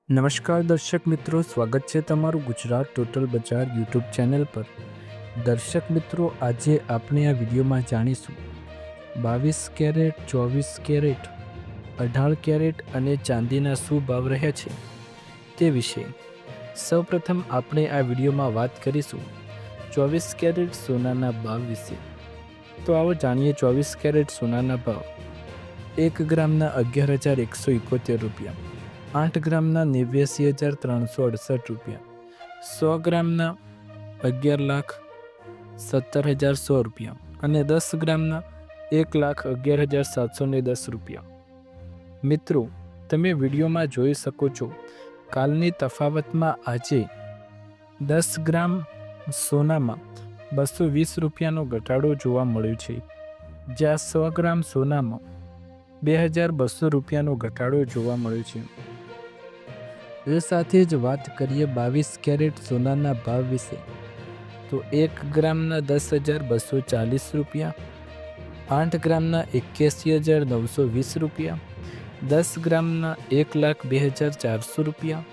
નમસ્કાર દર્શક મિત્રો, સ્વાગત છે તમારું ગુજરાત ટોટલ બજાર યુટ્યુબ ચેનલ પર। દર્શક મિત્રો, આજે આપણે આ વિડીયોમાં જાણીશું 22 કેરેટ, 24 કેરેટ, 18 કેરેટ અને ચાંદીના શું ભાવ રહ્યા છે તે વિશે। સૌપ્રથમ આપણે આ વિડીયોમાં વાત કરીશું 24 કેરેટ સોનાના ભાવ વિશે। તો આવો જાણીએ 24 કેરેટ સોનાના ભાવ। 1 ગ્રામના 11,171 રૂપિયા, 8 ગ્રામના 89,368 રૂપિયા, 100 ગ્રામના 11,17,100 રૂપિયા અને 10 ગ્રામના 1,11,710 રૂપિયા। મિત્રો, તમે વિડીયોમાં જોઈ શકો છો, કાલની તફાવતમાં આજે 10 ગ્રામ સોનામાં 220 રૂપિયાનો ઘટાડો જોવા મળ્યો છે, જ્યાં 100 ગ્રામ સોનામાં 2,200 રૂપિયાનો ઘટાડો જોવા મળ્યો છે। એ સાથે જ વાત કરીએ 22 કેરેટ સોનાના ભાવ વિશે, તો 1 ગ્રામના 10,240 રૂપિયા, 8 ગ્રામના 81,920 રૂપિયા, 10 ગ્રામના 1,02,400 રૂપિયા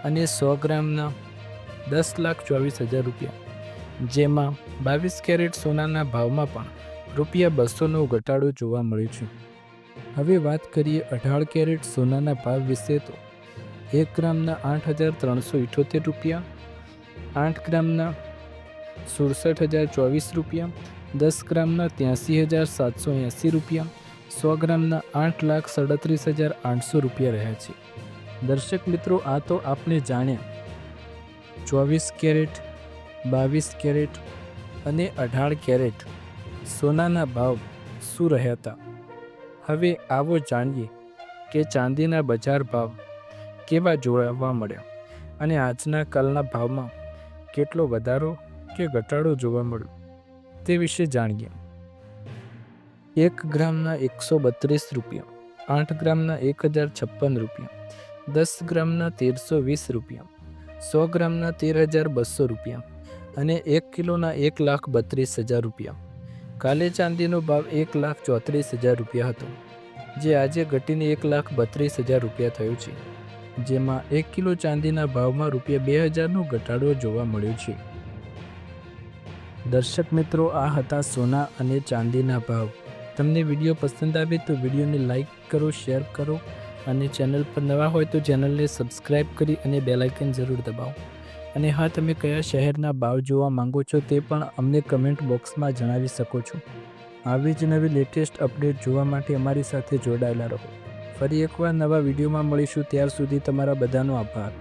અને 100 ગ્રામના 10,24,000 રૂપિયા, જેમાં 22 કેરેટ સોનાના ભાવમાં પણ ₹200નો ઘટાડો જોવા મળ્યો છે। હવે વાત કરીએ 18 કેરેટ સોનાના ભાવ વિશે, તો 1 ગ્રામના 8,378 રૂપિયા, 8 ગ્રામના 67,024 રૂપિયા, 10 ગ્રામના 83,780 રૂપિયા, 100 ગ્રામના 8,37,800 રૂપિયા રહ્યા છે। દર્શક મિત્રો, આ તો આપણે જાણ્યા 24 કેરેટ, 22 કેરેટ અને 18 કેરેટ સોનાના ભાવ શું રહ્યા હતા। હવે આવો જાણીએ કે ચાંદીના બજાર ભાવ કેવા જોવા મળ્યા અને આજના કાલના ભાવમાં કેટલો વધારો કે ઘટાડો જોવા મળ્યો તે વિશે જાણીએ। 1 ગ્રામના 132 રૂપિયા, 8 ગ્રામના 1,056 રૂપિયા, 10 ગ્રામના 1,320 રૂપિયા, 100 ગ્રામના 13,200 રૂપિયા અને 1 કિલોના 1,32,000 રૂપિયા। કાલે ચાંદીનો ભાવ 1,34,000 રૂપિયા હતો, જે આજે ઘટીને 1,32,000 રૂપિયા થયો છે, જેમાં 1 કિલો ચાંદીના ભાવમાં ₹2,000નો ઘટાડો જોવા મળ્યો છે। દર્શક મિત્રો, આ હતા સોના અને ચાંદીના ભાવ। તમને વિડીયો પસંદ આવે તો વિડીયોને લાઈક કરો, શેર કરો અને ચેનલ પર નવા હોય તો ચેનલને સબસ્ક્રાઈબ કરી અને બેલ આઇકન જરૂર દબાવો। અને હા, તમે કયા શહેરના ભાવ જોવા માંગો છો તે પણ અમને કમેન્ટ બોક્સમાં જણાવી શકો છો। આવી જ નવી લેટેસ્ટ અપડેટ જોવા માટે અમારી સાથે જોડાયેલા રહો। ફરી એકવાર નવા વિડીયોમાં મળીશું, ત્યાર સુધી તમારા બધાનો આભાર।